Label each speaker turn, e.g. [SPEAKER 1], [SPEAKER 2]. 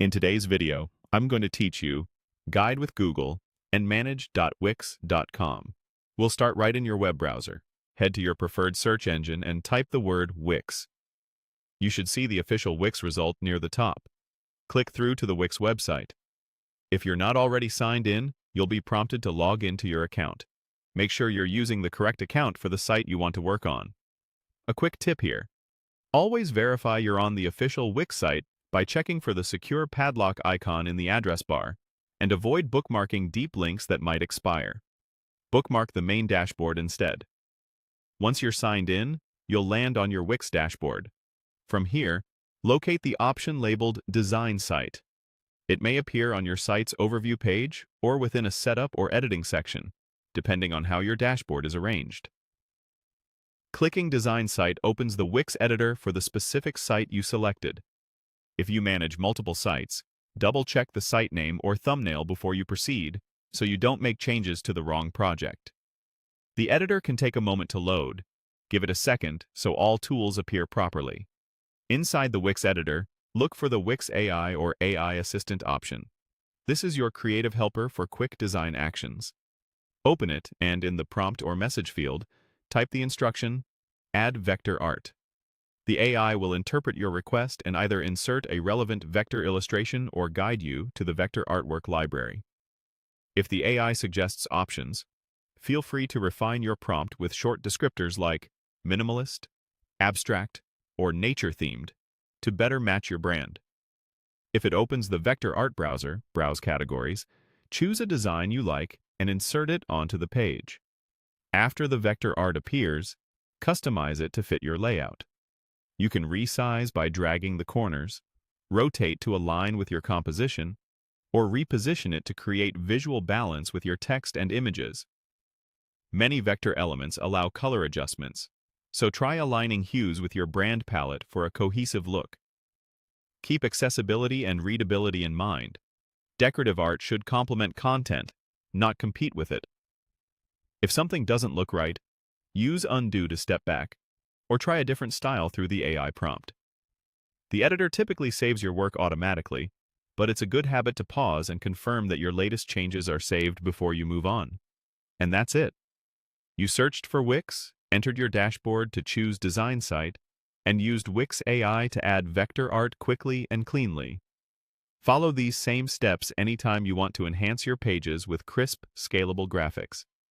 [SPEAKER 1] In today's video, I'm going to teach you Guide with Google and manage.wix.com. We'll start right in your web browser. Head to your preferred search engine and type the word Wix. You should see the official Wix result near the top. Click through to the Wix website. If you're not already signed in, you'll be prompted to log into your account. Make sure you're using the correct account for the site you want to work on. A quick tip here. Always verify you're on the official Wix site by checking for the secure padlock icon in the address bar, and avoid bookmarking deep links that might expire. Bookmark the main dashboard instead. Once you're signed in, you'll land on your Wix dashboard. From here, locate the option labeled Design Site. It may appear on your site's overview page or within a setup or editing section, depending on how your dashboard is arranged. Clicking Design Site opens the Wix editor for the specific site you selected. If you manage multiple sites, double-check the site name or thumbnail before you proceed so you don't make changes to the wrong project. The editor can take a moment to load. Give it a second so all tools appear properly. Inside the Wix editor, look for the Wix AI or AI Assistant option. This is your creative helper for quick design actions. Open it and in the prompt or message field, type the instruction, Add Vector Art. The AI will interpret your request and either insert a relevant vector illustration or guide you to the vector artwork library. If the AI suggests options, feel free to refine your prompt with short descriptors like minimalist, abstract, or nature-themed to better match your brand. If it opens the vector art browser, browse categories, choose a design you like and insert it onto the page. After the vector art appears, customize it to fit your layout. You can resize by dragging the corners, rotate to align with your composition, or reposition it to create visual balance with your text and images. Many vector elements allow color adjustments, so try aligning hues with your brand palette for a cohesive look. Keep accessibility and readability in mind. Decorative art should complement content, not compete with it. If something doesn't look right, use Undo to step back, or try a different style through the AI prompt. The editor typically saves your work automatically, but it's a good habit to pause and confirm that your latest changes are saved before you move on. And that's it. You searched for Wix, entered your dashboard to choose Design Site, and used Wix AI to add vector art quickly and cleanly. Follow these same steps anytime you want to enhance your pages with crisp, scalable graphics.